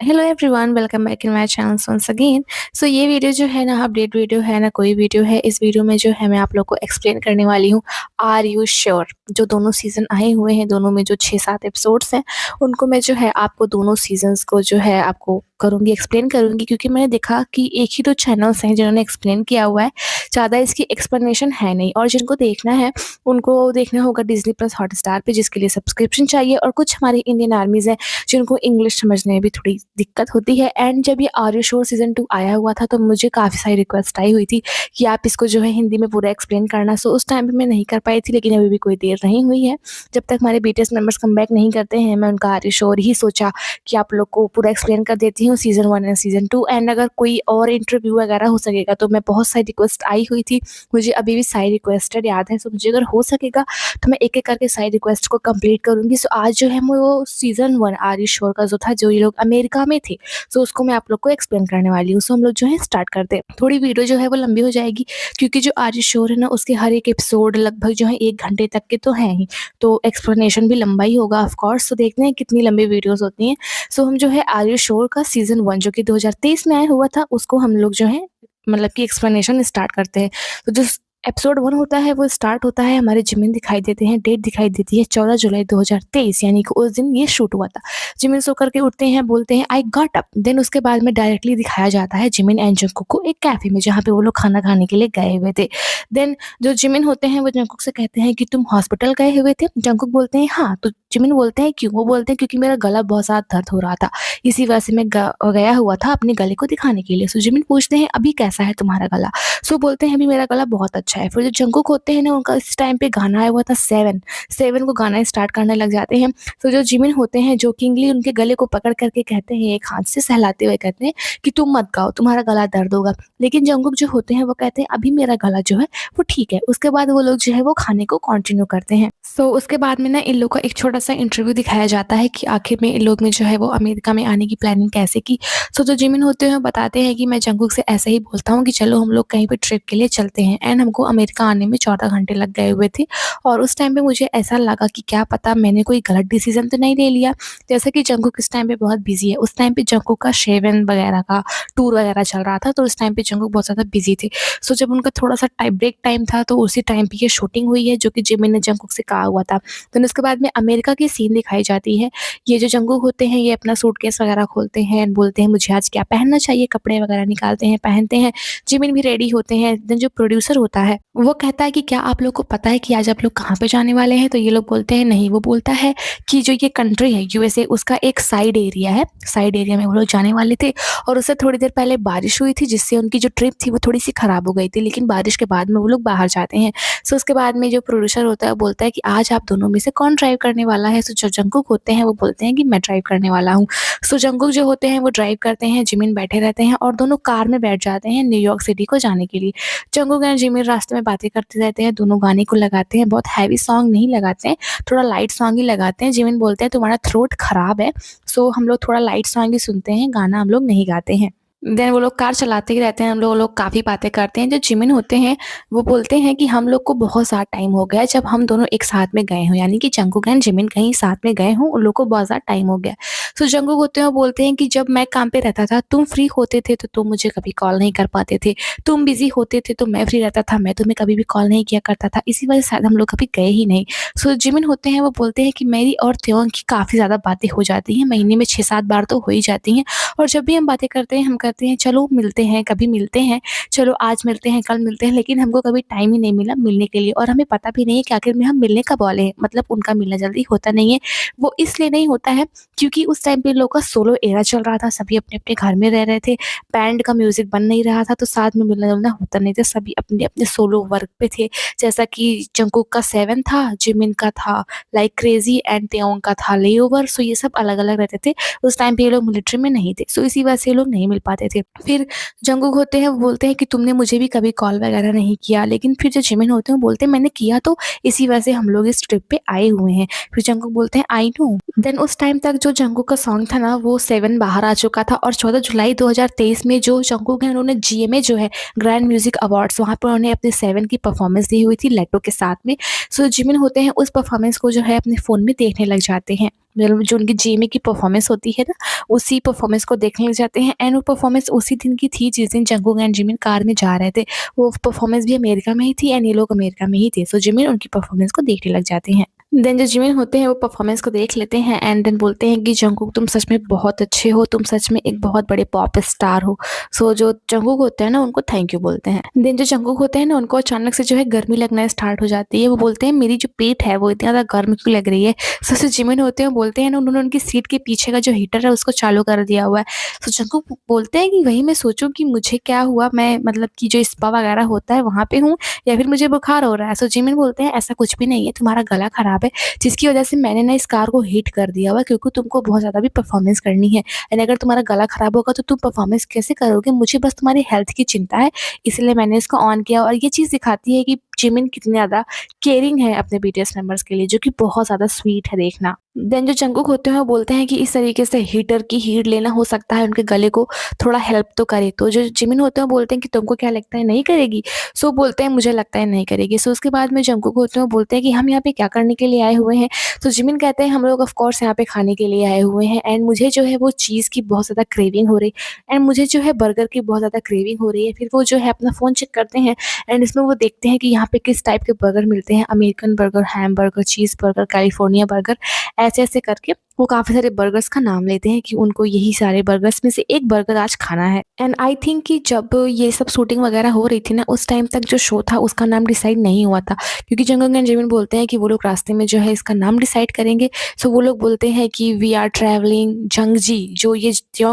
Hello everyone, welcome back in my channel once again. So ये video जो है ना अपडेट वीडियो है ना कोई वीडियो है। इस वीडियो में जो है मैं आप लोग को एक्सप्लेन करने वाली हूँ आर यू श्योर। जो दोनों सीज़न आए हुए हैं, दोनों में जो 6-7 एपिसोड्स हैं, उनको मैं जो है आपको दोनों सीज़न्स को जो है आपको करूँगी, एक्सप्लेन करूँगी, क्योंकि मैंने देखा कि एक ही 2 चैनल्स हैं जिन्होंने एक्सप्लेन किया हुआ है। ज़्यादा इसकी एक्सप्लेनेशन है नहीं, और जिनको देखना है उनको देखना होगा डिज़नी प्लस हॉटस्टार पे, जिसके लिए सब्सक्रिप्शन चाहिए। और कुछ हमारी इंडियन आर्मीज़ हैं जिनको इंग्लिश समझने में भी थोड़ी दिक्कत होती है। एंड जब ये आर यू श्योर सीज़न 2 आया हुआ था तो मुझे काफ़ी सारी रिक्वेस्ट आई हुई थी कि आप इसको जो है हिंदी में पूरा एक्सप्लेन करना। सो उस टाइम पे मैं नहीं कर पाई थी, लेकिन अभी भी कोई देर नहीं हुई है। जब तक हमारे बीटीएस मेंबर्स कम बैक नहीं करते हैं, मैं उनका आर यू श्योर ही सोचा कि आप लोग को पूरा एक्सप्लेन कर देती हूँ सीज़न 1 एंड सीज़न 2। एंड अगर कोई और इंटरव्यू वगैरह हो सकेगा तो मैं बहुत सारी रिक्वेस्ट आई हुई थी, मुझे अभी भी सारी रिक्वेस्टेड याद है। सो मुझे अगर हो सकेगा तो मैं एक-एक करके सारी रिक्वेस्ट को कंप्लीट करूँगी। सो आज जो है वो सीज़न 1 आर यू श्योर का जो था, जो ये लोग अमेरिका में थे, सो उसको मैं आप लोग को एक्सप्लेन करने वाली हूँ। सो हम लोग जो है स्टार्ट करते हैं। थोड़ी वीडियो जो है वो लंबी हो जाएगी, क्योंकि जो आर यू श्योर है ना उसके हर एक एपिसोड लगभग जो है 1 घंटे तक के तो हैं ही, तो एक्सप्लेनेशन भी लंबा ही होगा ऑफ कोर्स। तो देखते हैं कितनी लंबी वीडियोज़ होती हैं। सो हम जो है आर यू श्योर का सीज़न 1 जो कि 2023 में आया हुआ था, उसको हम लोग जो है मतलब कि एक्सप्लेनेशन स्टार्ट करते हैं। तो जो एपिसोड 1 होता है वो स्टार्ट होता है, हमारे जिमिन दिखाई देते हैं, डेट दिखाई देती है 14 जुलाई 2023, यानी कि उस दिन ये शूट हुआ था। जिमिन सो करके उठते हैं, बोलते हैं आई गॉट अप। देन उसके बाद में डायरेक्टली दिखाया जाता है जिमिन एंड जंगकुक को एक कैफे में, जहाँ पे वो लोग खाना खाने के लिए गए हुए थे। देन जो जिमिन होते हैं वो जंगकुक से कहते हैं कि तुम हॉस्पिटल गए हुए थे। जंगकुक बोलते हैं हाँ। तो जिमिन बोलते हैं क्यों? वो बोलते हैं क्योंकि मेरा गला बहुत ज़्यादा दर्द हो रहा था, इसी वजह से मैं गया हुआ था अपने गले को दिखाने के लिए। सो जिमिन पूछते हैं अभी कैसा है तुम्हारा गला? सो बोलते हैं अभी मेरा गला बहुत अच्छा है। फिर जो जंगकुक होते हैं ना, उनका इस टाइम पे गाना आया हुआ था सेवन को गाना स्टार्ट करने लग जाते हैं। तो जो जिमिन होते हैं जोकिंगली उनके गले को पकड़ करके कहते हैं, एक हाथ से सहलाते हुए कहते हैं कि तुम मत गाओ, तुम्हारा गला दर्द होगा। लेकिन जंगकुक जो होते हैं वो कहते हैं अभी मेरा गला जो है वो ठीक है। उसके बाद वो लोग जो है वो खाने को कंटिन्यू करते हैं। सो उसके बाद में ना इन लोग का एक छोटा सा इंटरव्यू दिखाया जाता है कि आखिर में इन लोग ने जो है वो अमेरिका में आने की प्लानिंग कैसे की। सो जो जिमिन होते हैं बताते हैं कि मैं जंगकुक से ऐसे ही बोलता हूँ कि चलो हम लोग कहीं पे ट्रिप के लिए चलते हैं। एंड हमको अमेरिका आने में 14 घंटे लग गए हुए थे, और उस टाइम पे मुझे ऐसा लगा कि क्या पता मैंने कोई गलत डिसीजन तो नहीं ले लिया। जैसा कि जंगकुक इस टाइम पे बहुत बिजी है, उस टाइम पे जंगकुक का शेवन वगैरह का टूर वगैरह चल रहा था, तो उस टाइम पे जंगकुक बहुत ज़्यादा बिजी थे। सो जब उनका थोड़ा सा ब्रेक टाइम था तो उसी टाइम पे ये शूटिंग हुई है, जो कि जिमिन ने जंगकुक से कहा हुआ था। देन उसके बाद में अमेरिका की सीन दिखाई जाती है। ये जो जंगकुक होते हैं ये अपना सूटकेस वगैरह खोलते हैं एंड बोलते हैं मुझे आज क्या पहनना चाहिए, कपड़े वगैरह निकालते हैं, पहनते हैं। जिमिन भी रेडी होते हैं। देन जो प्रोड्यूसर होता है वो कहता है कि क्या आप लोग को पता है कि आज आप लोग कहाँ पे जाने वाले हैं? तो ये लोग बोलते हैं नहीं। वो बोलता है कि जो ये कंट्री है यूएसए, उसका एक साइड एरिया है, साइड एरिया में वो लोग जाने वाले थे, और उससे थोड़ी देर पहले बारिश हुई थी, जिससे उनकी जो ट्रिप थी वो थोड़ी सी खराब हो गई थी। लेकिन बारिश के बाद में वो लोग बाहर जाते हैं। सो उसके बाद में जो प्रोड्यूसर होता है वो बोलता है कि आज आप दोनों में से कौन ड्राइव करने वाला है? सो जो जंगकुक होते हैं वो बोलते हैं कि मैं ड्राइव करने वाला हूँ। सो जंगकुक जो होते हैं वो ड्राइव करते हैं, जिमिन बैठे रहते हैं, और दोनों कार में बैठ जाते हैं न्यूयॉर्क सिटी को जाने के लिए। जंगकुक एंड जिमिन रास्ते में बातें करते रहते हैं, दोनों गाने को लगाते हैं। बहुत हैवी सॉन्ग नहीं लगाते हैं, थोड़ा लाइट सॉन्ग ही लगाते हैं। जिमिन बोलते हैं तुम्हारा थ्रोट खराब है, सो हम लोग थोड़ा लाइट सॉन्ग ही सुनते हैं, गाना हम लोग नहीं गाते हैं। देन वो लोग कार चलाते ही रहते हैं, हम लोग काफ़ी बातें करते हैं। जो जिमिन होते हैं वो बोलते हैं कि हम लोग को बहुत ज़्यादा टाइम हो गया है जब हम दोनों एक साथ में गए हों, यानी कि जंगकुक एंड जिमिन कहीं साथ में गए हों, उन लोग को बहुत ज़्यादा टाइम हो गया। सो जंगकुक होते हैं वो बोलते हैं कि जब मैं काम पे रहता था तुम फ्री होते थे तो तुम मुझे कभी कॉल नहीं कर पाते थे, तुम बिजी होते थे तो मैं फ्री रहता था, मैं तुम्हें कभी भी कॉल नहीं किया करता था, इसी वजह से शायद हम लोग कभी गए ही नहीं। सो जिमिन होते हैं वो बोलते हैं कि मेरी और त्यों की काफ़ी ज़्यादा बातें हो जाती हैं, महीने में 6-7 बार तो हो ही जाती हैं। और जब भी हम बातें करते हैं हम कहते हैं चलो मिलते हैं, कभी मिलते हैं, चलो आज मिलते हैं, कल मिलते हैं, लेकिन हमको कभी टाइम ही नहीं मिला मिलने के लिए, और हमें पता भी नहीं है कि आखिर में हम मिलने कब वाले हैं। मतलब उनका मिलना जल्दी होता नहीं है। वो इसलिए नहीं होता है क्योंकि उस टाइम पे इन लोग का सोलो एरा चल रहा था, सभी अपने-अपने घर में रह रहे थे, बैंड का म्यूज़िक बन नहीं रहा था, तो साथ में मिलना-जुलना होता नहीं था, सभी अपने-अपने सोलो वर्क पे थे। जैसा कि जंगकुक का सेवन था, जिमिन का था लाइक क्रेज़ी, एंड तेओंग का था लेओवर। सो ये सब अलग-अलग रहते थे। उस टाइम पे ये लोग मिलिट्री में नहीं थे, सो इसी वजह से ये लोग नहीं मिल पाते थे। फिर जंगकुक होते हैं वो बोलते हैं कि तुमने मुझे भी कभी कॉल वगैरह नहीं किया, लेकिन फिर जो जिमिन होते हैं वो बोलते हैं मैंने किया तो, इसी वजह से हम लोग इस ट्रिप पे आए हुए हैं। फिर जंगकुक बोलते हैं आई नो। देन उस टाइम तक जो जंगकुक का सॉन्ग था ना वो सेवन बाहर आ चुका था, और 14 जुलाई 2023 में जो जंगकुक है उन्होंने जीएमए जो है ग्रैंड म्यूजिक अवार्ड्स, वहाँ पर उन्होंने अपने सेवन की परफॉर्मेंस दी हुई थी लेटो के साथ में। सो जिमिन होते हैं उस परफॉर्मेंस को जो है अपने फ़ोन में देखने लग जाते हैं। मतलब जो उनकी जीएमए की परफॉर्मेंस होती है ना, उसी परफॉर्मेंस को देखने लग जाते हैं एंड वो परफॉर्मेंस उसी दिन की थी जिस दिन जंगकुक एंड जिमिन कार में जा रहे थे। वो परफॉर्मेंस भी अमेरिका में ही थी एंड ये लोग अमेरिका में ही थे। सो जिमिन उनकी परफॉर्मेंस को देखने लग जाते हैं। देन जो जिमिन होते हैं वो परफॉर्मेंस को देख लेते हैं एंड देन बोलते हैं कि जंगकुक तुम सच में बहुत अच्छे हो, तुम सच में एक बहुत बड़े पॉप स्टार हो। सो जो जंगकुक होते हैं ना उनको थैंक यू बोलते हैं। देन जो जंगकुक होते हैं ना उनको अचानक से जो है गर्मी लगना स्टार्ट हो जाती है। वो बोलते हैं मेरी जो पेट है वो इतनी ज़्यादा गर्म क्यों लग रही है। सो जो जिमिन होते हैं बोलते हैं ना उन्होंने उनकी सीट के पीछे का जो हीटर है उसको चालू कर दिया हुआ है। तो जंगकुक बोलते हैं कि वही मैं सोचूं कि मुझे क्या हुआ, मैं मतलब कि जो स्पा वगैरह होता है वहाँ पे हूँ या फिर मुझे बुखार हो रहा है। सो जिमिन बोलते हैं ऐसा कुछ भी नहीं है, तुम्हारा गला खराब है जिसकी वजह से मैंने ना इस कार को हीट कर दिया हुआ है क्योंकि तुमको बहुत ज़्यादा भी परफॉर्मेंस करनी है एंड अगर तुम्हारा गला खराब होगा तो तुम परफॉर्मेंस कैसे करोगे, मुझे बस तुम्हारी हेल्थ की चिंता है इसलिए मैंने इसको ऑन किया। और ये चीज़ दिखाती है कि जिमिन कितने ज़्यादा केयरिंग है अपने बीटीएस मेंबर्स के लिए, जो कि बहुत ज़्यादा स्वीट है देखना। देन जो जंगकुक होते हैं वो बोलते हैं कि इस तरीके से हीटर की हीट लेना हो सकता है उनके गले को थोड़ा हेल्प तो करे। तो जो जिमिन होते हैं वो बोलते हैं कि तुमको क्या लगता है नहीं करेगी। सो बोलते हैं मुझे लगता है नहीं करेगी। सो उसके बाद में जंगकुक होते हैं वो बोलते हैं कि हम यहाँ पे क्या करने के लिए आए हुए हैं। तो जिमिन कहते हैं हम लोग ऑफ कोर्स यहाँ पे खाने के लिए आए हुए हैं एंड मुझे जो है वो चीज़ की बहुत ज़्यादा क्रेविंग हो रही एंड मुझे जो है बर्गर की बहुत ज़्यादा क्रेविंग हो रही है। फिर वो जो है अपना फ़ोन चेक करते हैं एंड इसमें वो देखते हैं कि यहाँ पे किस टाइप के बर्गर मिलते हैं, American burger, hamburger, cheese burger, California burger, ऐसे-ऐसे करके वो काफ़ी सारे बर्गर्स का नाम लेते हैं कि उनको यही सारे बर्गर्स में से एक बर्गर आज खाना है। एंड आई थिंक कि जब ये सब शूटिंग वगैरह हो रही थी ना उस टाइम तक जो शो था उसका नाम डिसाइड नहीं हुआ था क्योंकि जंगकुक एंड जिमिन बोलते हैं कि वो लोग रास्ते में जो है इसका नाम डिसाइड करेंगे। सो वो लोग बोलते हैं कि वी आर ट्रैवलिंग जंगजी। जो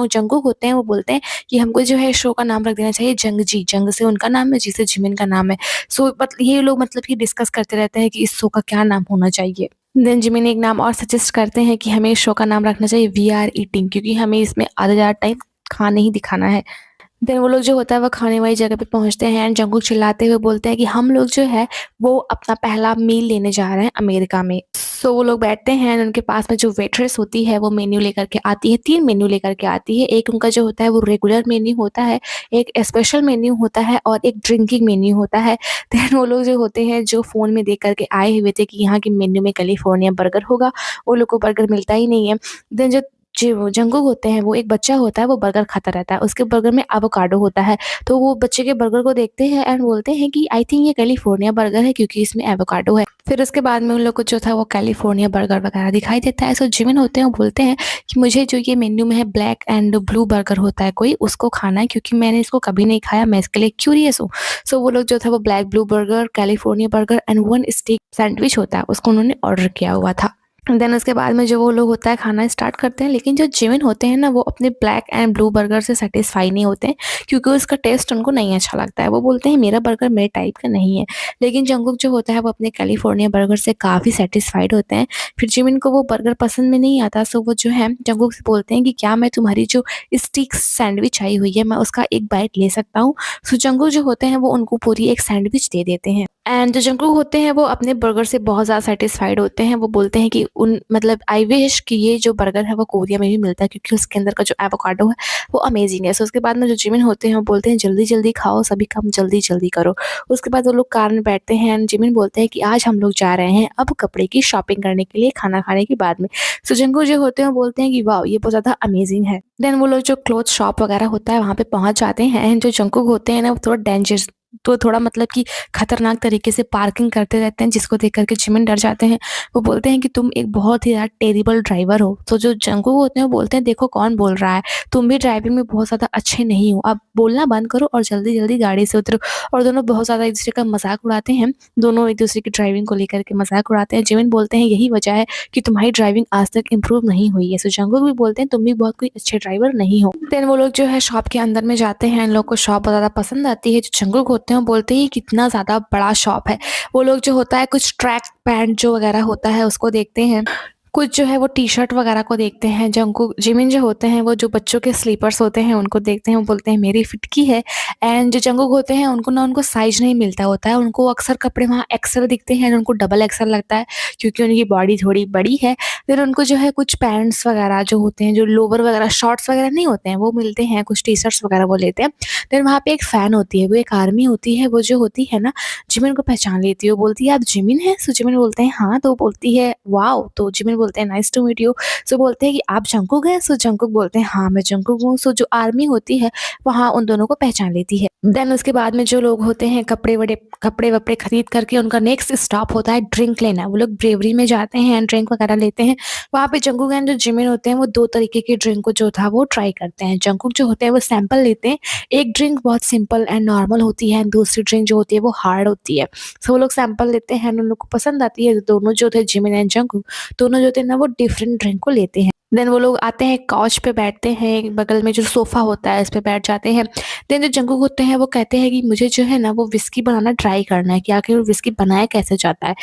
जंगकुक होते हैं वो बोलते हैं कि हमको जो है शो का नाम रख देना चाहिए जंगजी, जंग से उनका नाम है, जी से जिमिन का नाम है। सो ये लोग मतलब कि डिस्कस करते रहते हैं कि इस शो का क्या नाम होना चाहिए। देन जिमिन एक नाम और सजेस्ट करते हैं कि हमें इस शो का नाम रखना चाहिए वी आर ईटिंग, क्योंकि हमें इसमें आधा ज़्यादा टाइम खाने ही दिखाना है। देन वो लोग जो होता है वो खाने वाली जगह पे पहुँचते हैं एंड जंगकुक चिल्लाते हुए बोलते हैं कि हम लोग जो है वो अपना पहला मील लेने जा रहे हैं अमेरिका में। सो वो लोग बैठते हैं एंड उनके पास में जो वेट्रेस होती है वो मेन्यू लेकर के आती है, 3 मेन्यू लेकर के आती है। एक उनका जो होता है वो रेगुलर मेन्यू होता है, एक स्पेशल मेन्यू होता है और एक ड्रिंकिंग मेन्यू होता है। देन वो लोग जो होते हैं जो फ़ोन में देख कर के आए हुए थे कि यहाँ के मेन्यू में कैलिफोर्निया बर्गर होगा, वो लोग को बर्गर मिलता ही नहीं है। देन जो जंगकुक होते हैं वो एक बच्चा होता है वो बर्गर खाता रहता है, उसके बर्गर में एवोकाडो होता है। तो वो बच्चे के बर्गर को देखते हैं एंड बोलते हैं कि आई थिंक ये कैलिफोर्निया बर्गर है क्योंकि इसमें एवोकाडो है। फिर उसके बाद में उन लोग को जो था वो कैलिफोर्निया बर्गर वगैरह दिखाई देता है। सो जिमिन होते हैं वो बोलते हैं कि मुझे जो ये मेन्यू में है ब्लैक एंड ब्लू बर्गर होता है कोई, उसको खाना है क्योंकि मैंने इसको कभी नहीं खाया, मैं इसके लिए क्यूरियस हूँ। सो वो लोग जो था वो black blue burger, California burger and 1 steak sandwich होता है उसको उन्होंने ऑर्डर किया हुआ था। देन उसके बाद में जो वो लोग होता है खाना स्टार्ट करते हैं, लेकिन जो जिमिन होते हैं ना वो अपने ब्लैक एंड ब्लू बर्गर से सैटिस्फाई नहीं होते हैं क्योंकि उसका टेस्ट उनको नहीं अच्छा लगता है। वो बोलते हैं मेरा बर्गर मेरे टाइप का नहीं है। लेकिन जंगकुक जो होता है वो अपने कैलिफोर्निया बर्गर से काफ़ी सैटिस्फाइड होते हैं। फिर जिमिन को वो बर्गर पसंद में नहीं आता, सो वो जो है जंगकुक से बोलते हैं कि क्या मैं तुम्हारी जो स्टिक सैंडविच आई हुई है मैं उसका एक बाइट ले सकता हूँ। सो जंगकुक जो होते हैं वो उनको पूरी एक सैंडविच दे देते हैं एंड जो जंगकुक होते हैं वो अपने बर्गर से बहुत ज़्यादा सैटिस्फाइड होते हैं। वो बोलते हैं कि उन मतलब आई विश कि ये जो बर्गर है वो कोरिया में भी मिलता है क्योंकि उसके अंदर का जो एवोकाडो है वो अमेजिंग है। सो उसके बाद में जो जिमिन होते हैं वो बोलते हैं जल्दी-जल्दी खाओ, सभी काम जल्दी-जल्दी करो। उसके बाद वो लोग कार में बैठते हैं एंड जिमिन बोलते हैं कि आज हम लोग जा रहे हैं अब कपड़े की शॉपिंग करने के लिए खाना खाने के बाद में। सो जंगकुक जो होते हैं वो बोलते हैं कि वाओ ये बहुत ज़्यादा अमेजिंग है। देन वो लोग जो क्लॉथ शॉप वगैरह होता है वहाँ पे पहुँच जाते हैं एंड जो जंगकुक होते हैं ना वो थोड़ा डेंजरस तो थोड़ा मतलब कि खतरनाक तरीके से पार्किंग करते रहते हैं जिसको देख कर के जिमिन डर जाते हैं। वो बोलते हैं कि तुम एक बहुत ही ज़्यादा टेरिबल ड्राइवर हो। तो जो जंगकुक होते हैं वो बोलते हैं देखो कौन बोल रहा है, तुम भी ड्राइविंग में बहुत ज़्यादा अच्छे नहीं हो, अब बोलना बंद करो और जल्दी-जल्दी गाड़ी से उतरो। और दोनों बहुत ज़्यादा एक-दूसरे का मज़ाक उड़ाते हैं। दोनों एक-दूसरे की ड्राइविंग को लेकर के मज़ाक उड़ाते हैं। जिमिन बोलते हैं यही वजह है कि तुम्हारी ड्राइविंग आज तक इम्प्रूव नहीं हुई है। सो जंगकुक भी बोलते हैं तुम भी बहुत कोई अच्छे ड्राइवर नहीं हो। देन वो लोग जो है शॉप के अंदर में जाते हैं, इन लोग को शॉप बहुत ज़्यादा पसंद आती है। जो जंगकुक होते हैं वो बोलते हैं कितना ज़्यादा बड़ा शॉप है। वो लोग जो होता है कुछ ट्रैक पैंट जो वगैरह होता है उसको देखते हैं। कुछ जो है वो टी-शर्ट वगैरह को देखते हैं। जंगकुक जिमिन जो होते हैं वो जो बच्चों के स्लीपर्स होते हैं उनको देखते हैं, वो बोलते हैं मेरी फिट की है। एंड जो जंगकुक होते हैं उनको साइज़ नहीं मिलता होता है, उनको अक्सर कपड़े वहाँ एक्सेल दिखते हैं, उनको डबल एक्सेल लगता है क्योंकि उनकी बॉडी थोड़ी बड़ी है। फिर उनको जो है कुछ पैंट्स वगैरह जो होते हैं, जो लोवर वगैरह शॉर्ट्स वगैरह नहीं होते हैं वो मिलते हैं, कुछ टी-शर्ट्स वगैरह वो लेते हैं। फिर वहाँ पे एक फ़ैन होती है, वो एक आर्मी होती है, वो जो होती है ना जिमिन को पहचान लेती है। वो बोलती है आप जिमिन हैं? सो जिमिन बोलते हैं हाँ, तो वो बोलती है वॉव! तो जिमिन बोलते बोलते हैं नाइस टू मीट यू। सो बोलते हैं कि आप जंकुक हैं? सो जंकुक बोलते हैं हाँ, मैं जंकुक हूँ। सो जो आर्मी होती है वहाँ उन दोनों को पहचान लेती है। देन उसके बाद में जो लोग होते हैं कपड़े-वपड़े खरीद करके उनका नेक्स्ट स्टॉप होता है ड्रिंक लेना। वो लोग ब्रेवरी में जाते हैं एंड ड्रिंक वगैरह लेते हैं। वहाँ पे जंकुक एंड जो जिमिन होते हैं वो 2 तरीके की ड्रिंक को जो था वो ट्राई करते हैं। जंकुक जो होते हैं वो सैंपल लेते हैं। एक ड्रिंक बहुत सिंपल एंड नॉर्मल होती है एंड दूसरी ड्रिंक जो होती है वो हार्ड होती है। सो वो लोग सैंपल लेते हैं एंड उन लोग को पसंद आती है। दोनों जो थे जिमिन एंड जंकुक दोनों जो थे ना वो डिफरेंट ड्रिंक को लेते हैं। देन वो लोग आते हैं काउच पे बैठते हैं, बगल में जो सोफ़ा होता है उस पे बैठ जाते हैं। देन जो जंकुक होते हैं वो कहते हैं कि मुझे जो है ना वो व्हिस्की बनाना ट्राई करना है कि आखिर वो व्हिस्की बनाया कैसे जाता है।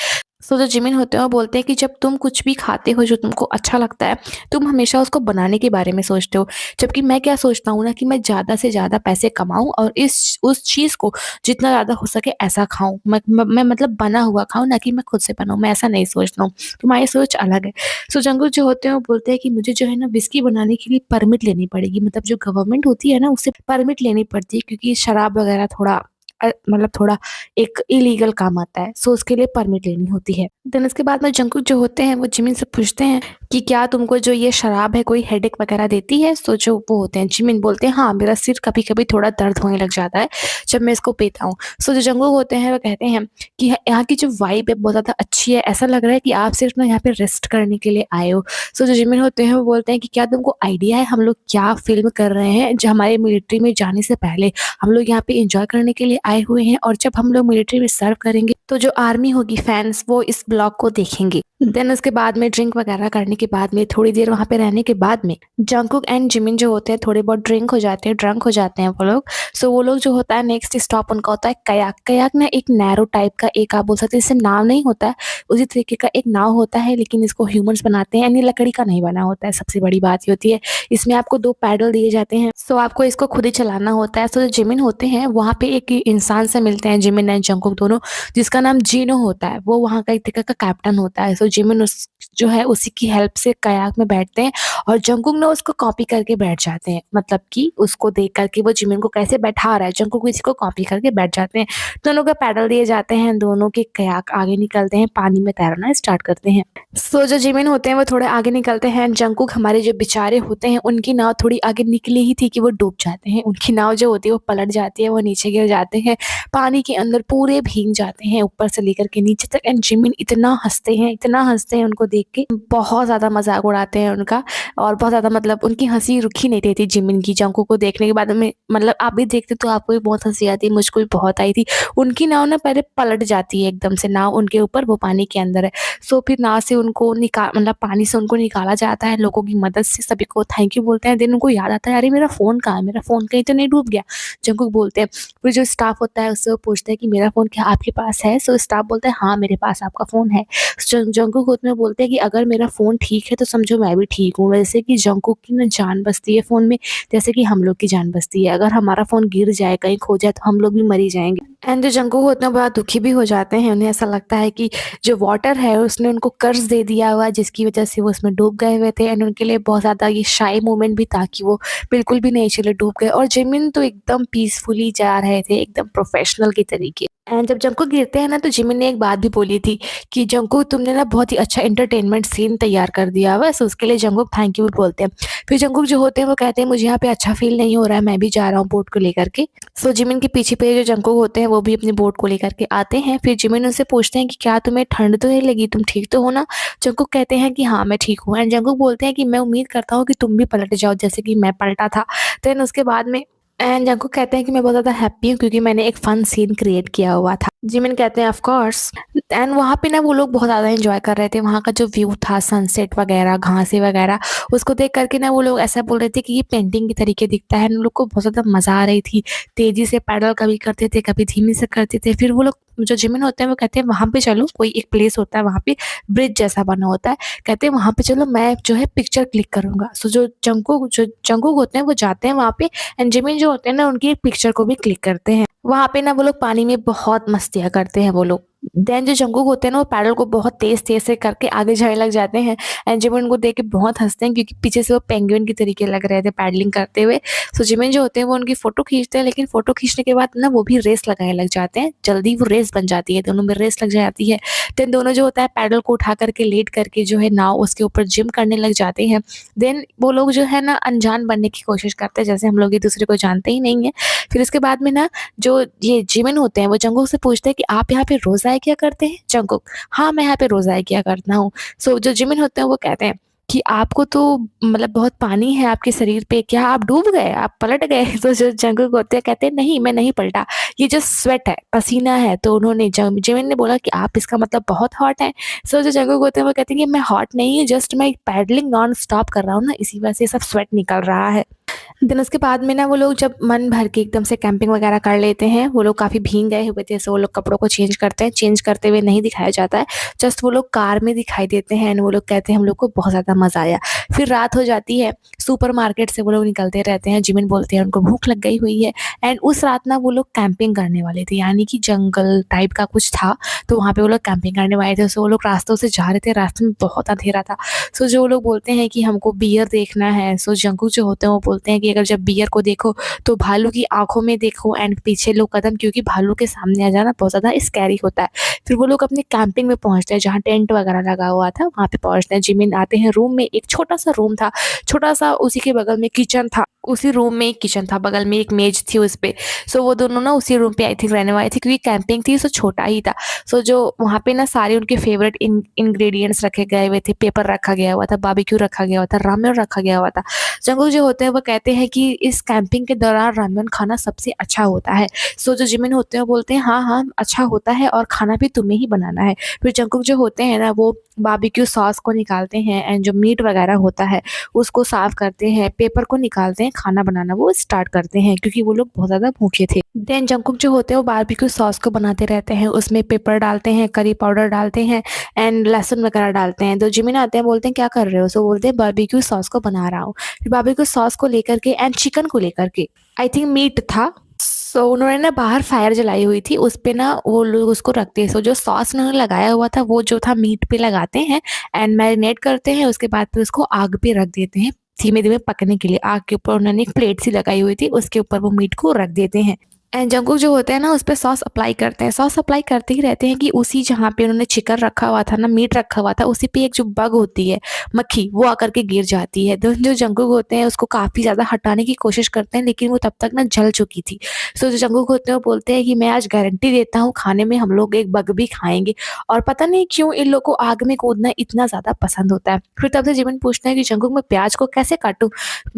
सो जो जिमिन होते हैं वो बोलते हैं कि जब तुम कुछ भी खाते हो जो तुमको अच्छा लगता है, तुम हमेशा उसको बनाने के बारे में सोचते हो। जबकि मैं क्या सोचता हूँ ना कि मैं ज़्यादा से ज़्यादा पैसे कमाऊँ और इस उस चीज़ को जितना ज़्यादा हो सके ऐसा खाऊँ। मैं मतलब बना हुआ खाऊँ ना कि मैं खुद से बनाऊँ, मैं ऐसा नहीं सोचता हूँ। तुम्हारी सोच अलग है। सो जंकुक जो होते हैं वो बोलते हैं कि मुझे जो है ना व्हिस्की बनाने के लिए परमिट लेनी पड़ेगी। मतलब जो गवर्नमेंट होती है ना उससे परमिट लेनी पड़ती है क्योंकि शराब वगैरह थोड़ा मतलब थोड़ा एक इलीगल काम आता है। सो उसके लिए परमिट लेनी होती है। देन उसके बाद में जंकुक जो होते हैं वो जिमिन से पूछते हैं कि क्या तुमको जो ये शराब है कोई हेडेक वगैरह देती है? सो जो वो होते हैं जिमिन बोलते हैं हाँ, मेरा सिर कभी-कभी थोड़ा दर्द होने लग जाता है जब मैं इसको पीता हूँ। सो जो जंकुक होते हैं वो कहते हैं कि यहाँ की जो वाइब है बहुत ज़्यादा अच्छी है। ऐसा लग रहा है कि आप सिर्फ ना यहाँ पे रेस्ट करने के लिए आए हो। सो जो जिमिन होते हैं वो बोलते हैं कि क्या तुमको आइडिया है हम लोग क्या फ़िल्म कर रहे हैं? जो हमारे मिलिट्री में जाने से पहले हम लोग यहाँ पे एन्जॉय करने के लिए आए हुए हैं और जब हम लोग मिलिट्री में सर्व करेंगे तो जो आर्मी होगी फैन्स वो इस ब्लॉग को देखेंगे। देन उसके बाद में ड्रिंक वगैरह करने के बाद में थोड़ी देर वहाँ पे रहने के बाद में जंकुक एंड जिमिन जो होते हैं थोड़े बहुत ड्रंक हो जाते हैं वो लोग। सो वो लोग जो होता है नेक्स्ट स्टॉप उनका होता है कयाक। कयाक ना एक नैरो टाइप का एक आप बोल सकते हैं इससे नाव नहीं होता है, उसी तरीके का एक नाव होता है लेकिन इसको ह्यूमंस बनाते हैं एंड ये लकड़ी का नहीं बना होता है। सबसे बड़ी बात ये होती है इसमें आपको 2 पैडल दिए जाते हैं। सो आपको इसको खुद ही चलाना होता है। सो जो जिमिन होते हैं वहाँ पे एक इंसान से मिलते हैं जिमिन एंड जंकुक दोनों, जिसका नाम जीनो होता है। वो वहाँ का एक तरीके का कैप्टन होता है। सो जिमिन उस जो है उसी की हेल्प से कयाक में बैठते हैं और जंकुक ना उसको कॉपी करके बैठ जाते हैं। मतलब कि उसको देख कर के वो जिमिन को कैसे बैठा रहा है जंकुक इसी को कॉपी करके बैठ जाते हैं। दोनों को पैडल दिए जाते हैं, दोनों के कयाक आगे निकलते हैं, पानी में तैरना स्टार्ट करते हैं। सो जो जिमिन होते हैं वो थोड़े आगे निकलते हैं। जंकुक हमारे जो बेचारे होते हैं उनकी नाव थोड़ी आगे निकली ही थी कि वो डूब जाते हैं। उनकी नाव जो होती है वो पलट जाती है, वो नीचे गिर जाते हैं, पानी के अंदर पूरे भीग जाते हैं ऊपर से लेकर के नीचे तक। एंड जिमिन इतना हँसते हैं उनको देख के, बहुत ज़्यादा मज़ाक उड़ाते हैं उनका और बहुत ज़्यादा मतलब उनकी हँसी रुक ही नहीं रही थी जिमिन की। जंकुक को देखने के बाद में मतलब आप भी देखते तो आपको भी बहुत हँसी आती, मुझको भी बहुत आई थी। उनकी नाव ना पहले पलट जाती है एकदम से, नाव उनके ऊपर, वो पानी के अंदर है। सो फिर नाव से उनको मतलब पानी से उनको निकाला जाता है लोगों की मदद से, सभी को थैंक यू बोलते हैं। देन उनको याद आता है अरे मेरा फ़ोन कहाँ है? मेरा फ़ोन कहीं तो नहीं डूब गया? जंकुक बोलते हैं। फिर जो स्टाफ होता है उससे वो पूछता है कि मेरा फ़ोन क्या आपके पास है? सो स्टाफ बोलता है हाँ, मेरे पास आपका फ़ोन है। जंकुक उतने बोलते हैं कि अगर मेरा फ़ोन ठीक है तो समझो मैं भी ठीक हूँ। वैसे कि जंकुक की ना जान बचती है फ़ोन में, जैसे कि हम लोग की जान बचती है। अगर हमारा फ़ोन गिर जाए, कहीं खो जाए तो हम लोग भी मर ही जाएँगे। एंड जो जंकुक होते हैं बड़ा दुखी भी हो जाते हैं। उन्हें ऐसा लगता है कि जो वाटर है उसने उनको कर्ज़ दे दिया हुआ है जिसकी वज़ह से वो उसमें डूब गए हुए थे। एंड उनके लिए बहुत ज़्यादा ये शाई मोमेंट भी था कि वो बिल्कुल भी नहीं चले, डूब गए। और जिमिन तो एकदम पीसफुली जा रहे थे, एकदम प्रोफ़ेशनल के तरीके। एंड जब जंकुक गिरते हैं ना तो जिमिन ने एक बात भी बोली थी कि जंकुक तुमने ना बहुत ही अच्छा एंटरटेनमेंट सीन तैयार कर दिया हुआ है। सो उसके लिए जंकुक थैंक यू भी बोलते हैं। फिर जंकुक जो होते हैं वो कहते हैं मुझे यहाँ पे अच्छा फ़ील नहीं हो रहा है, मैं भी जा रहा हूँ बोट को लेकर के। सो जिमिन के पीछे जो जंकुक होते हैं वो भी अपनी बोट को लेकर के आते हैं। फिर जिमिन उनसे पूछते हैं कि क्या तुम्हें ठंड तो नहीं लगी? तुम ठीक तो हो ना? जंकुक कहते हैं कि हाँ, मैं ठीक हूँ। एंड जंकुक बोलते हैं कि मैं उम्मीद करता हूँ कि तुम भी पलट जाओ जैसे कि मैं पलटा था। देन उसके बाद में एंड जंकुक कहते हैं कि मैं बहुत ज़्यादा हैप्पी हूँ क्योंकि मैंने एक फ़न सीन क्रिएट किया हुआ था। जिमिन कहते हैं ऑफ कोर्स। एंड वहाँ पे ना वो लोग बहुत ज़्यादा एंजॉय कर रहे थे। वहाँ का जो व्यू था, सनसेट वगैरह, घासें वगैरह, उसको देख कर के ना वो लोग ऐसा बोल रहे थे कि ये पेंटिंग के तरीके दिखता है। उन लोग को बहुत ज़्यादा मज़ा आ रही थी। तेज़ी से पैडल कभी करते थे, कभी धीमे से करते थे। फिर वो लोग जो जिमिन होते हैं वो कहते हैं वहाँ पे चलो, कोई एक प्लेस होता है वहाँ पे ब्रिज जैसा बना होता है। कहते हैं वहाँ पे चलो, मैं जो है पिक्चर क्लिक करूँगा। सो जो जंकुक होते हैं वो जाते हैं वहाँ पे एंड जिमिन जो होते हैं ना उनकी एक पिक्चर को भी क्लिक करते हैं। वहाँ पे ना वो लोग पानी में बहुत मस्तियाँ करते हैं वो लोग। देन जो जंगकुक होते हैं ना वो पैडल को बहुत तेज़-तेज़ से करके आगे जाने लग जाते हैं एंड जिमिन उनको देख के बहुत हँसते हैं क्योंकि पीछे से वो पेंगुइन की तरीके लग रहे थे पैडलिंग करते हुए। सो जिमिन जो होते हैं वो उनकी फ़ोटो खींचते हैं लेकिन फ़ोटो खींचने के बाद ना वो भी रेस लगाने लग जाते हैं। जल्दी वो रेस बन जाती है, दोनों में रेस लग जाती है। देन दोनों जो होता है पैडल को उठा कर के लेट करके जो है नाव उसके ऊपर जिम करने लग जाते हैं। देन वो लोग जो है ना अनजान बनने की कोशिश करते हैं जैसे हम लोग एक-दूसरे को जानते ही नहीं हैं। फिर उसके बाद में ना जो ये जिमिन होते हैं वो जंगकुक से पूछते हैं कि आप यहाँ पे रोज़ आया क्या करते हैं? जंगकुक, हाँ, मैं यहाँ पे रोज़ आया किया करता हूँ। सो जो जिमिन होते हैं वो कहते हैं कि आपको तो मतलब बहुत पानी है आपके शरीर पे, क्या आप डूब गए? आप पलट गए? तो जो जंगकुक होते हैं कहते हैं नहीं मैं नहीं पलटा, ये जस्ट स्वेट है, पसीना है। तो उन्होंने जम जिमिन ने बोला कि आप इसका मतलब बहुत हॉट हैं। सो जो जंगकुक होते हैं वो कहते हैं कि मैं हॉट नहीं हूँ, जस्ट मैं पैडलिंग नॉन स्टॉप कर रहा हूँ ना इसी वजह से सब स्वेट निकल रहा है। देन उसके बाद में ना वो लोग जब मन भर के एकदम से कैंपिंग वगैरह कर लेते हैं, वो लोग काफ़ी भीग गए हुए थे, सो वो लोग कपड़ों को चेंज करते हैं, चेंज करते हुए नहीं दिखाया जाता है, जस्ट वो लोग कार में दिखाई देते हैं एंड वो लोग कहते हैं हम लोग को बहुत ज़्यादा मज़ा आया। फिर रात हो जाती है, सुपरमार्केट से वो लोग निकलते रहते हैं, जिमिन बोलते हैं उनको भूख लग गई हुई है एंड उस रात ना वो लोग कैंपिंग करने वाले थे, यानी कि जंगल टाइप का कुछ था, तो वहाँ पे वो लोग कैंपिंग करने वाले थे, सो वो लोग रास्तों से जा रहे थे, रास्ते में बहुत अंधेरा था। सो जो लोग बोलते हैं कि हमको बियर देखना है, सो जंगकुक जो होते हैं वो बोलते हैं कि अगर जब बियर को देखो तो भालू की आँखों में देखो एंड पीछे लो कदम क्योंकि भालू के सामने आ जाना बहुत ज़्यादा स्कैरी होता है। फिर वो लोग अपनी कैंपिंग में पहुँचते हैं जहाँ टेंट वगैरह लगा हुआ था, वहाँ पे पहुँचते हैं। जिमिन आते हैं रूम में, एक छोटा-सा रूम था, छोटा-सा उसी के बगल में किचन था, उसी रूम में एक किचन था, बगल में एक मेज़ थी उस पे। सो वो दोनों ना उसी रूम पे आई थिंक रहने वाले थे क्योंकि कैंपिंग थी सो छोटा ही था। सो जो वहाँ पे ना सारे उनके फेवरेट इंग्रेडिएंट्स रखे गए हुए थे, पेपर रखा गया हुआ था, बारबेक्यू रखा गया हुआ था, रामेन रखा गया हुआ था। जंगकुक जो होते हैं वो कहते हैं कि इस कैंपिंग के दौरान रामेन खाना सबसे अच्छा होता है। सो जो जिमिन होते हैं वो बोलते हैं हाँ, हाँ, अच्छा होता है और खाना भी तुम्हें ही बनाना है। फिर जंगकुक जो होते हैं ना वो बारबेक्यू सॉस को निकालते हैं एंड जो मीट वगैरह होता है उसको साफ करते हैं, पेपर को निकालते हैं, खाना बनाना वो स्टार्ट करते हैं क्योंकि वो लोग बहुत ज़्यादा भूखे थे। देन जंगकुक जो होते हैं वो बारबेक्यू सॉस को बनाते रहते हैं, उसमें पेपर डालते हैं, करी पाउडर डालते हैं एंड लहसुन वगैरह डालते हैं। तो जिमिन आते हैं बोलते हैं क्या कर रहे हो? सो बोलते हैं बारबेक्यू सॉस को बना रहा हूँ। फिर बारबेक्यू सॉस को लेकर के एंड चिकन को लेकर के आई थिंक मीट था। सो उन्होंने ना बाहर फायर जलाई हुई थी, उस पे ना वो लोग उसको रखते हैं। सो जो सॉस उन्होंने लगाया हुआ था वो जो था मीट पे लगाते हैं एंड मैरिनेट करते हैं, उसके बाद फिर उसको आग पे रख देते हैं धीमे-धीमे पकने के लिए। आग के ऊपर उन्होंने एक प्लेट सी लगाई हुई थी, उसके ऊपर वो मीट को रख देते हैं। एंड जंगकुक जो होते हैं ना उस पे सॉस अप्लाई करते हैं। सॉस अप्लाई करते ही रहते हैं कि उसी जहाँ पे उन्होंने चिकन रखा हुआ था ना, मीट रखा हुआ था, उसी पे एक जो बग होती है, मक्खी, वो आकर के गिर जाती है। तो जो जंगकुक होते हैं उसको काफ़ी ज़्यादा हटाने की कोशिश करते हैं लेकिन वो तब तक ना जल चुकी थी। सो जो जंगकुक होते हैं वो बोलते हैं कि मैं आज गारंटी देता हूँ खाने में हम लोग एक बग भी खाएँगे और पता नहीं क्यों इन लोग को आग में कूदना इतना ज़्यादा पसंद होता है। फिर तब से जिमिन पूछते हैं कि जंगकुक मैं प्याज को कैसे काटूँ?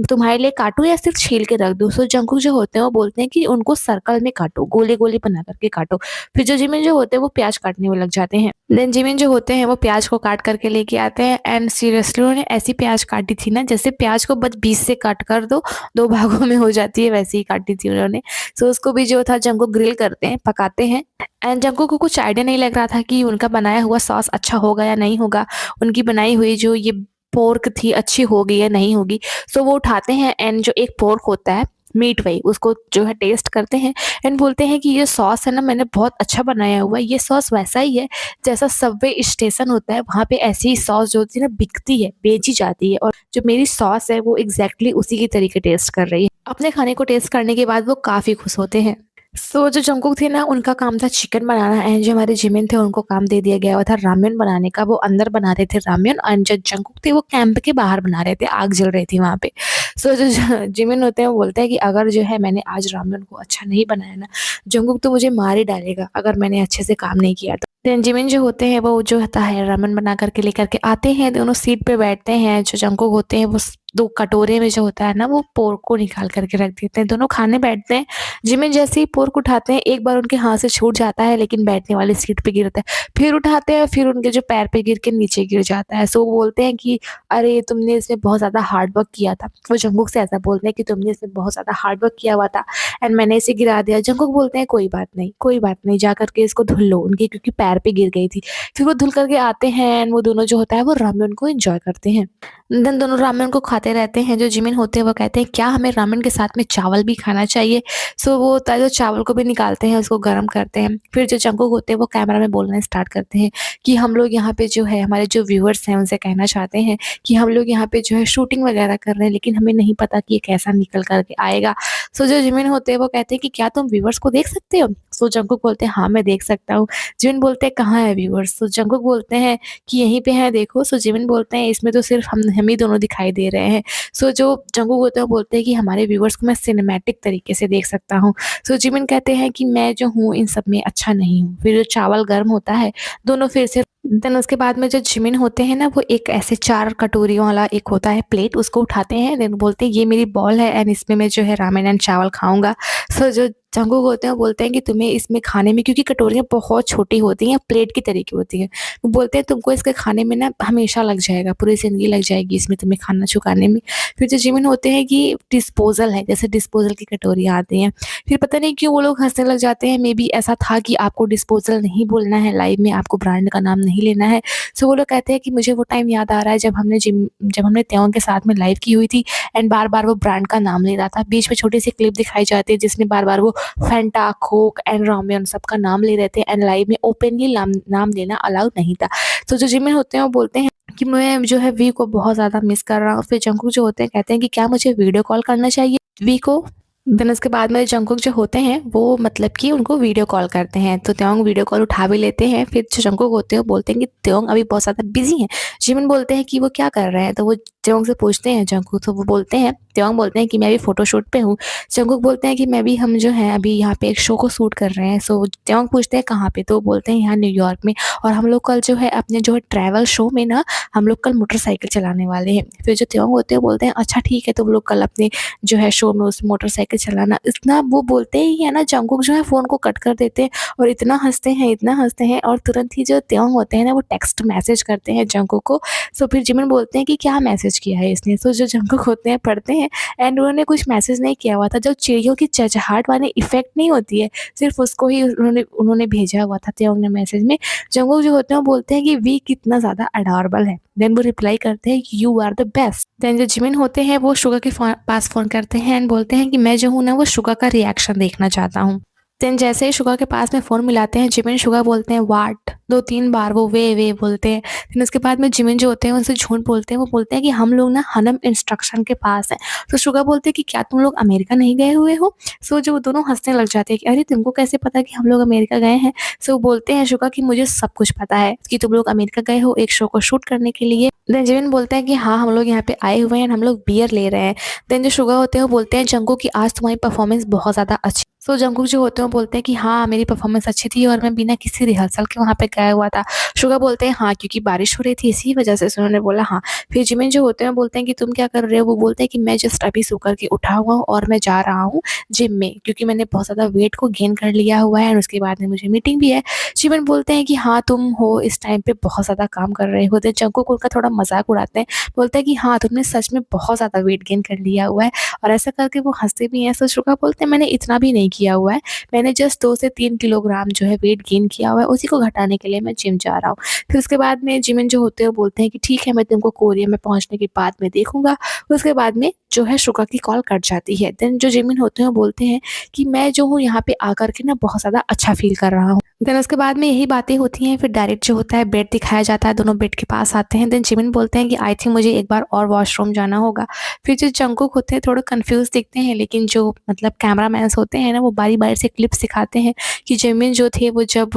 तुम्हारे लिए काटूँ या सिर्फ़ छील के रख दूँ? सो जंगकुक जो होते हैं वो बोलते हैं कि उनको सर्कल में काटो, गोले-गोले बना कर के काटो। फिर जो जिमिन जो होते हैं वो प्याज़ काटने में लग जाते हैं। देन जिमिन जो होते हैं वो प्याज़ को काट कर के लेके आते हैं एंड सीरियसली उन्होंने ऐसी प्याज़ काटी थी ना जैसे प्याज़ को बस बीच से कट कर दो, 2 भागों में हो जाती है वैसे ही काटी थी उन्होंने। सो उसको भी जो था जंगकुक ग्रिल करते हैं, पकाते हैं एंड जंगकुक को कुछ आइडिया नहीं लग रहा था कि उनका बनाया हुआ सॉस अच्छा होगा या नहीं होगा। उनकी बनाई हुई जो ये पोर्क थी अच्छी होगी या नहीं होगी। सो वो उठाते हैं एंड जो एक पोर्क होता है मीट वही उसको जो है टेस्ट करते हैं एंड बोलते हैं कि ये सॉस है ना मैंने बहुत अच्छा बनाया हुआ है। ये सॉस वैसा ही है जैसा सबवे स्टेशन होता है वहाँ पे ऐसी ही सॉस जो होती है ना बिकती है, बेची जाती है और जो मेरी सॉस है वो एग्ज़ैक्टली उसी की तरीके टेस्ट कर रही है। अपने खाने को टेस्ट करने के बाद वो काफ़ी खुश होते हैं। सो जो जंगकुक थे ना उनका काम था चिकन बनाना एंड जो हमारे जिमिन थे उनको काम दे दिया गया हुआ था रामेन बनाने का। वो अंदर बना रहे थे रामेन एंड जो जंगकुक थे वो कैंप के बाहर बना रहे थे, आग जल रही थी वहाँ पे। सो जो जिमिन होते हैं वो बोलते हैं कि अगर जो है मैंने आज रामेन को अच्छा नहीं बनाया ना, जंगकुक तो मुझे मार ही डालेगा अगर मैंने अच्छे से काम नहीं किया तो। देन जिमिन जो होते हैं वो जो होता है रामेन बना करके लेकर के आते हैं, दोनों सीट पे बैठते हैं। जो जंगकुक होते हैं वो 2 कटोरे में जो होता है ना वो पोर्क को निकाल करके रख देते हैं, दोनों खाने बैठते हैं। जिमिन जैसे ही पोर्क उठाते हैं एक बार उनके हाथ से छूट जाता है लेकिन बैठने वाली सीट पे गिरता है। फिर उठाते हैं फिर उनके जो पैर पे गिर के नीचे गिर जाता है। सो वो बोलते हैं कि अरे तुमने इसमें बहुत ज़्यादा हार्ड वर्क किया था। वो जंगकुक से ऐसा बोलते हैं कि तुमने इसमें बहुत ज़्यादा हार्ड वर्क किया हुआ था एंड मैंने इसे गिरा दिया। जंगकुक बोलते हैं कोई बात नहीं, जा कर के इसको धुल लो, उनके क्योंकि पैर पे गिर गई थी। फिर वो धुल कर के आते हैं एंड वो दोनों जो होता है वो रामेन को एन्जॉय करते हैं। देन दोनों रामेन को खाते रहते हैं। जो जिमिन होते हैं वो कहते हैं क्या हमें रामेन के साथ में चावल भी खाना चाहिए? सो वो होता है जो चावल को भी निकालते हैं, उसको गरम करते हैं। फिर जो जंगकुक होते हैं वो कैमरा में बोलना स्टार्ट करते हैं कि हम लोग यहाँ पे जो है हमारे जो व्यूअर्स हैं उनसे कहना चाहते हैं कि हम लोग यहाँ पे जो है शूटिंग वगैरह कर रहे हैं, लेकिन हमें नहीं पता कि ये कैसा निकल कर के आएगा। सो जो जिमिन होते हैं वो कहते हैं कि क्या तुम व्यूअर्स को देख सकते हो? सो जंगकुक बोलते हैं हाँ, मैं देख सकता हूँ। जिमिन बोलते हैं कहाँ है व्यूअर्स? सो जंगकुक बोलते हैं कि यहीं पे हैं देखो। सो जिमिन बोलते हैं इसमें तो सिर्फ हम ही दोनों दिखाई दे रहे हैं। सो जो जंगकुक होते हैं वो बोलते हैं कि हमारे व्यूअर्स को मैं सिनेमैटिक तरीके से देख सकता हूँ। सो जिमिन कहते हैं कि मैं जो हूँ इन सब में अच्छा नहीं हूँ। फिर जो चावल गर्म होता है, दोनों फिर से देन उसके बाद में जो जिमिन होते हैं ना वो एक ऐसे 4 कटोरियों वाला एक होता है प्लेट, उसको उठाते हैं। देन बोलते हैं ये मेरी बॉल है एंड इसमें मैं जो है रामेन एंड चावल खाऊँगा। सो जो जंगकुक होते हैं वो बोलते हैं कि तुम्हें इसमें खाने में, क्योंकि कटोरियाँ बहुत छोटी होती हैं, प्लेट की तरह की होती हैं। वो बोलते हैं तुमको इसके खाने में ना हमेशा लग जाएगा, पूरी ज़िंदगी लग जाएगी इसमें तुम्हें खाना चुकाने में। फिर जो जिमिन होते हैं कि डिस्पोज़ल है, जैसे डिस्पोज़ल की कटोरियाँ आती हैं। फिर पता नहीं क्यों वो लोग हँसने लग जाते हैं, मेबी ऐसा था कि आपको डिस्पोज़ल नहीं बोलना है लाइव में, आपको ब्रांड का नाम नहीं लेना है। सो वो लोग कहते हैं कि मुझे वो टाइम याद आ रहा है जब हमने त्योंग के साथ में लाइव की हुई थी एंड बार-बार वो ब्रांड का नाम ले रहा था। बीच में छोटी-सी क्लिप दिखाई जाती है जिसमें बार-बार वो फैंटा, कोक एंड रामेन सबका नाम ले रहे थे एंड लाइव में ओपनली नाम लेना अलाउड नहीं था। तो जो जिमिन होते हैं वो बोलते हैं कि मैं जो है वी को बहुत ज़्यादा मिस कर रहा हूँ। फिर जंगकुक जो होते हैं कहते हैं कि क्या मुझे वीडियो कॉल करना चाहिए वी को? देन उसके बाद में जंगकुक जो होते हैं वो मतलब कि उनको वीडियो कॉल करते हैं, तो त्योंग वीडियो कॉल उठा भी लेते हैं। फिर जो जंगकुक होते हैं वो बोलते हैं कि त्योंग अभी बहुत ज़्यादा बिज़ी हैं। जिमिन बोलते हैं कि वो क्या कर रहे हैं? तो वो त्योंग से पूछते हैं जंगकुक, तो वो बोलते हैं त्योंग बोलते हैं कि मैं अभी फ़ोटोशूट पे हूँ। जंगकुक बोलते हैं कि मैं भी हम जो हैं अभी यहाँ पे एक शो को शूट कर रहे हैं। सो त्योंग पूछते हैं कहाँ पे? तो वो बोलते हैं यहाँ न्यूयॉर्क में, और हम लोग कल जो है अपने जो है ट्रैवल शो में ना हम लोग कल मोटरसाइकिल चलाने वाले हैं। फिर जो त्योंग होते हैं बोलते हैं अच्छा ठीक है, तुम लोग कल अपने जो है शो में उस मोटरसाइकिल चलाना। इतना वो बोलते ही है ना, जंगकुक जो है फ़ोन को कट कर देते हैं और इतना हँसते हैं और तुरंत ही जो त्योंग होते हैं ना वो टेक्स्ट मैसेज करते हैं जंगकुक को। सो फिर जिमिन बोलते हैं कि क्या मैसेज किया है इसने? सो जो जंगकुक होते हैं पढ़ते हैं एंड उन्होंने कुछ मैसेज नहीं किया हुआ था। जो चिड़ियों की चहचहाट वाली इफ़ेक्ट नहीं होती है, सिर्फ़ उसको ही उन्होंने उन्होंने भेजा हुआ था त्योंग ने मैसेज में। जंगकुक जो होते हैं वो बोलते हैं कि वी कितना ज़्यादा अडॉरेबल है। देन वो रिप्लाई करते हैं कि you are the best. Then जो जिमिन होते हैं वो शुगा के पास फ़ोन करते हैं एंड बोलते हैं कि मैं जो हूँ ना वो शुगा का रिएक्शन देखना चाहता हूँ। देन जैसे ही शुगा के पास में फ़ोन मिलाते हैं, जिमिन शुगा बोलते हैं व्हाट 2-3 बार वो वे बोलते हैं। फिर उसके बाद में जिमिन जो होते हैं उनसे झूठ बोलते हैं। वो बोलते हैं कि हम लोग ना हनम इंस्ट्रक्शन के पास हैं। तो शुगा बोलते हैं कि क्या तुम लोग अमेरिका नहीं गए हुए हो? सो जो दोनों हँसने लग जाते हैं कि अरे तुमको कैसे पता कि हम लोग अमेरिका गए हैं? सो बोलते हैं शुगा कि मुझे सब कुछ पता है कि तुम लोग अमेरिका गए हो एक शो को शूट करने के लिए। देन जिमिन बोलता है कि हाँ, हम लोग यहाँ पे आए हुए हैं, हम लोग बियर ले रहे हैं। देन जो शुगा होते हैं वो बोलते हैं जंगकुक कि आज तुम्हारी परफॉर्मेंस बहुत ज़्यादा अच्छी। सो जंगकुक जो होते हैं वो बोलते हैं कि हाँ, मेरी परफॉर्मेंस अच्छी थी और मैं बिना किसी रिहर्सल के वहाँ पे गया हुआ था। शुगा बोलते हैं हाँ, क्योंकि बारिश हो रही थी इसी वजह से। सो उन्होंने बोला हाँ। फिर जिमिन जो होते हैं वो बोलते हैं कि तुम क्या कर रहे हो? वो बोलते हैं कि मैं जस्ट अभी सो कर के उठा हुआ हूँ और मैं जा रहा हूँ जिम में, क्योंकि मैंने बहुत ज़्यादा वेट को गेन कर लिया हुआ है और उसके बाद में मुझे मीटिंग भी है। जिमिन बोलते हैं कि हाँ, तुम हो इस टाइम पे बहुत ज़्यादा काम कर रहे हो। देन जंगकुक उनका थोड़ा मज़ाक उड़ाते हैं, बोलते हैं कि हाँ, तुमने सच में बहुत ज़्यादा वेट गेन कर लिया हुआ है, और ऐसा करके वो हँसते भी हैं। सो शुगा बोलते हैं मैंने इतना भी नहीं किया हुआ है, मैंने जस्ट 2 से 3 किलोग्राम जो है वेट गेन किया हुआ है, उसी को घटाने के लिए मैं जिम जा रहा हूँ। फिर उसके बाद में जिमिन जो होते हैं वो बोलते हैं कि ठीक है, मैं तुमको कोरिया में पहुँचने के बाद में देखूँगा। उसके बाद में जो है शुगा की कॉल कट जाती है। देन जो जिमिन होते हैं वो बोलते हैं कि मैं जो हूँ यहाँ पे आकर के ना बहुत ज़्यादा अच्छा फ़ील कर रहा हूँ। देन उसके बाद में यही बातें होती हैं। फिर डायरेक्ट जो होता है बेड दिखाया जाता है, दोनों बेड के पास आते हैं। देन जिमिन बोलते हैं कि आई थिंक मुझे एक बार और वॉशरूम जाना होगा। फिर जो जंगकुक होते हैं थोड़ा कन्फ्यूज़ दिखते हैं, लेकिन जो मतलब कैमरामैन्स होते हैं ना वो बारी-बारी से क्लिप्स दिखाते हैं कि जिमिन जो थे वो जब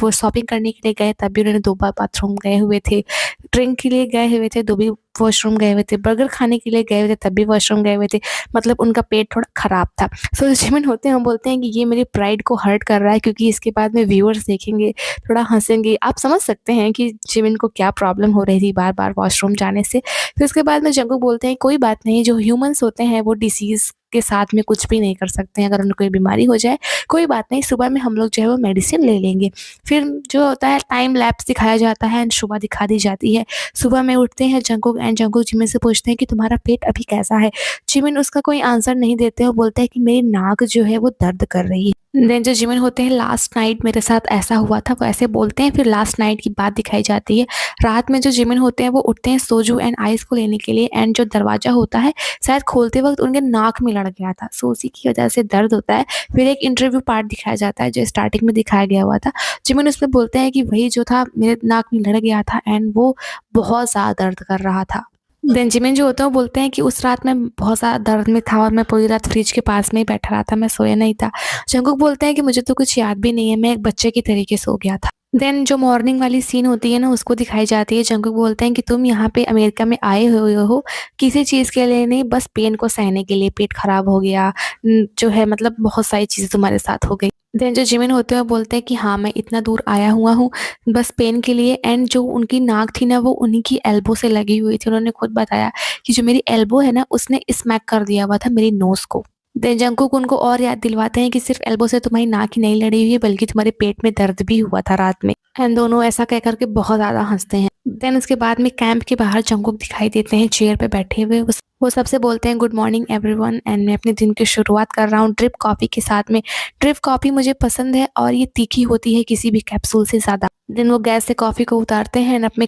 वो शॉपिंग करने के लिए गए तब भी उन्होंने 2 बार बाथरूम गए हुए थे। ड्रिंक के लिए गए हुए थे, 2 भी वॉशरूम गए हुए थे। बर्गर खाने के लिए गए हुए थे, तब भी वॉशरूम गए हुए थे। मतलब उनका पेट थोड़ा ख़राब था। सो जिमिन होते हैं वो बोलते हैं कि ये मेरी प्राइड को हर्ट कर रहा है, क्योंकि इसके बाद में व्यूअर्स देखेंगे, थोड़ा हँसेंगे। आप समझ सकते हैं कि जिमिन को क्या प्रॉब्लम हो रही थी बार-बार वॉशरूम जाने से। फिर उसके बाद में जंगकुक बोलते हैं कोई बात नहीं, जो ह्यूमन्स होते हैं वो डिसीज़ के साथ में कुछ भी नहीं कर सकते हैं। अगर उन्हें कोई बीमारी हो जाए, कोई बात नहीं, सुबह में हम लोग जो है वो मेडिसिन ले लेंगे। फिर जो होता है टाइम लैप्स दिखाया जाता है एंड सुबह दिखा दी जाती है। सुबह में उठते हैं जंगकुक एंड जंगकुक जिमिन से पूछते हैं कि तुम्हारा पेट अभी कैसा है? जिमिन उसका कोई आंसर नहीं देते हैं, वो बोलते हैं कि मेरी नाक जो है वो दर्द कर रही है। देन जो जिमिन होते हैं लास्ट नाइट मेरे साथ ऐसा हुआ था, वो ऐसे बोलते हैं। फिर लास्ट नाइट की बात दिखाई जाती है। रात में जो जिमिन होते हैं वो उठते हैं सोजू एंड आइस को लेने के लिए एंड जो दरवाज़ा होता है शायद खोलते वक़्त उनके नाक में लड़ गया था। सो उसी की वजह से दर्द होता है। फिर एक इंटरव्यू पार्ट दिखाया जाता है जो स्टार्टिंग में दिखाया गया हुआ था। जिमिन उसमें बोलते हैं कि वही जो था मेरे नाक में लड़ गया था एंड वो बहुत ज़्यादा दर्द कर रहा था। देन जिमिन जो होता है वो बोलते हैं कि उस रात मैं बहुत ज़्यादा दर्द में था और मैं पूरी रात फ्रिज के पास में ही बैठा रहा था, मैं सोया नहीं था। जंगकुक बोलते हैं कि मुझे तो कुछ याद भी नहीं है, मैं एक बच्चे की तरीके सो गया था। देन जो मॉर्निंग वाली सीन होती है ना उसको दिखाई जाती है। जंगकुक बोलते हैं कि तुम यहाँ पे अमेरिका में आए हुए हो किसी चीज़ के लिए नहीं, बस पेन को सहने के लिए। पेट खराब हो गया जो है, मतलब बहुत सारी चीज़ें तुम्हारे साथ हो गई। देन जो जिमिन होते हैं वो बोलते हैं कि हाँ मैं इतना दूर आया हुआ हूँ बस पेन के लिए। एंड जो उनकी नाक थी ना वो उन्हीं की एल्बो से लगी हुई थी। उन्होंने खुद बताया कि जो मेरी एल्बो है ना उसने स्मैक कर दिया हुआ था मेरी नोज को। देन जंगकुक उनको और याद दिलवाते हैं कि सिर्फ एल्बो से तुम्हारी नाक ही नहीं लड़ी हुई है बल्कि तुम्हारे पेट में दर्द भी हुआ था रात में। एंड दोनों ऐसा कह कर के बहुत ज़्यादा हंसते हैं। देन उसके बाद में कैंप के बाहर जंगकुक दिखाई देते हैं चेयर पे बैठे हुए। वो सबसे बोलते हैं गुड मॉर्निंग एवरीवन एंड मैं अपने दिन की शुरुआत कर रहा हूँ ड्रिप कॉफ़ी के साथ में। ड्रिप कॉफ़ी मुझे पसंद है और ये तीखी होती है किसी भी कैप्सूल से ज़्यादा। देन वो गैस से कॉफ़ी को उतारते हैं एंड अपने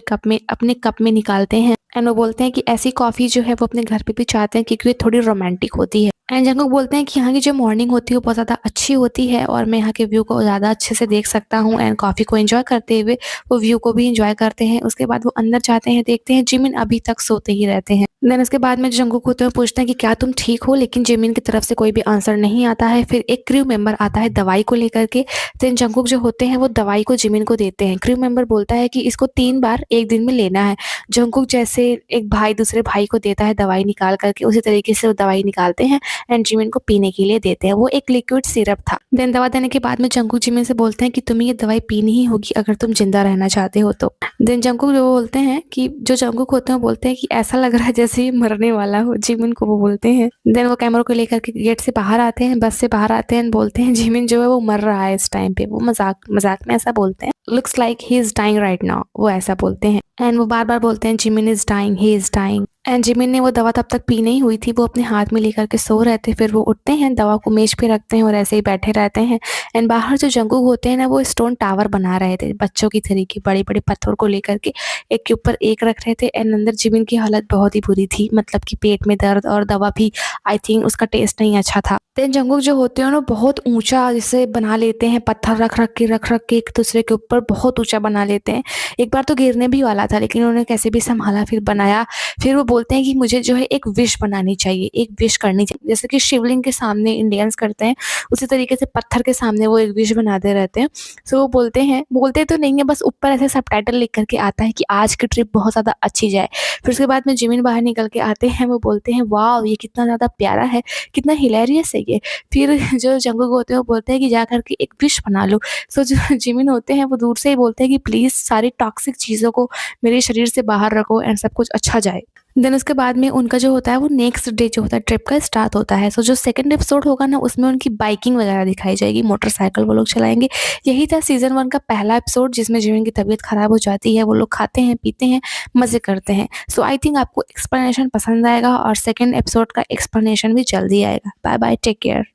कप में निकालते हैं। एंड वो बोलते हैं कि ऐसी कॉफ़ी जो है वो अपने घर पे भी चाहते हैं क्योंकि ये थोड़ी रोमांटिक होती है। एंड जंगकुक बोलते हैं कि यहाँ की जो मॉर्निंग होती है वो बहुत ज़्यादा अच्छी होती है और मैं यहाँ के व्यू को ज़्यादा अच्छे से देख सकता हूँ। एंड कॉफ़ी को एंजॉय करते हुए वो व्यू को भी एंजॉय करते हैं। उसके बाद वो अंदर जाते हैं, देखते हैं जिमिन अभी तक सोते ही रहते हैं। देन उसके बाद में जंगकुक होते हैं पूछते हैं कि क्या तुम ठीक हो, लेकिन जिमिन की तरफ से कोई भी आंसर नहीं आता है। फिर एक क्रू मेंबर आता है दवाई को लेकर के। देन जंगकुक जो होते हैं वो दवाई को जिमिन को देते हैं। क्रू मेंबर बोलता है कि इसको 3 बार एक दिन में लेना है। जंगकुक जैसे एक भाई दूसरे भाई को देता है दवाई निकाल करके, उसी तरीके से वो दवाई निकालते हैं एंड जिमिन को पीने के लिए देते हैं। वो एक लिक्विड सिरप था। देन दवा देने के बाद में जंगकुक जिमिन से बोलते हैं कि तुम्हें ये दवाई पीनी ही होगी अगर तुम जिंदा रहना चाहते हो तो। देन जंगकुक जो बोलते हैं कि जो जंगकुक होते हैं बोलते हैं कि ऐसा लग रहा है जैसे ये मरने वाला हो। जिमिन को वो बोलते हैं। देन वो कैमरा को लेकर के गेट से बाहर आते हैं, बस से बाहर आते हैं, बोलते हैं जिमिन जो है वो मर रहा है इस टाइम पे। वो मजाक में ऐसा बोलते हैं, looks like he is dying right now, वो ऐसा बोलते हैं। एंड वो बार बार बोलते हैं Jimin is dying, he is dying. And Jimin ने वो दवा तब तक पी नहीं हुई थी, वो अपने हाथ में लेकर के सो रहे थे। फिर वो उठते हैं, दवा को मेज पे रखते हैं और ऐसे ही बैठे रहते हैं। एंड बाहर जो जंगकुक होते हैं ना वो स्टोन टावर बना रहे थे बच्चों की तरीके, बड़े बड़े पत्थर को लेकर के एक के ऊपर एक रख रहे थे। एंड अंदर जिमिन की हालत बहुत ही बुरी थी, मतलब कि पेट में दर्द और दवा भी आई थिंक उसका टेस्ट नहीं अच्छा था। देन जंगकुक जो होते हैं ना बहुत ऊंचा जैसे बना लेते हैं, पत्थर रख रख के एक दूसरे के ऊपर बहुत ऊंचा बना लेते हैं। एक बार तो गिरने भी वाला था लेकिन उन्होंने कैसे भी संभाला, फिर बनाया। फिर वो बोलते हैं कि मुझे जो है एक विश बनानी चाहिए, एक विश करनी चाहिए, जैसे कि शिवलिंग के सामने इंडियंस करते हैं उसी तरीके से पत्थर के सामने वो एक विश बनाते रहते हैं। सो वो बोलते तो नहीं है, बस ऊपर ऐसे सबटाइटल लिख करके आता है कि आज की ट्रिप बहुत ज़्यादा अच्छी जाए। फिर उसके बाद में जिमिन बाहर निकल के आते हैं, वो बोलते हैं वाह ये कितना ज़्यादा प्यारा है, कितना हिलेरियस है ये। फिर जो जंगकुक होते हैं वो बोलते हैं कि जा करके एक विश बना लो। सो जो जिमिन होते हैं वो दूर से ही बोलते हैं कि प्लीज़ सारी टॉक्सिक चीज़ों को मेरे शरीर से बाहर रखो एंड सब कुछ अच्छा जाए। देन उसके बाद में उनका जो होता है वो नेक्स्ट डे जो होता है ट्रिप का स्टार्ट होता है। सो जो सेकंड एपिसोड होगा ना उसमें उनकी बाइकिंग वगैरह दिखाई जाएगी, मोटरसाइकिल वो लोग चलाएंगे। यही था सीज़न 1 का पहला एपिसोड जिसमें जिमिन की तबीयत खराब हो जाती है, वो लोग खाते हैं पीते हैं मज़े करते हैं। सो आई थिंक आपको एक्सप्लेनेशन पसंद आएगा और सेकंड एपिसोड का एक्सप्लेनेशन भी जल्दी आएगा। Bye bye, take care.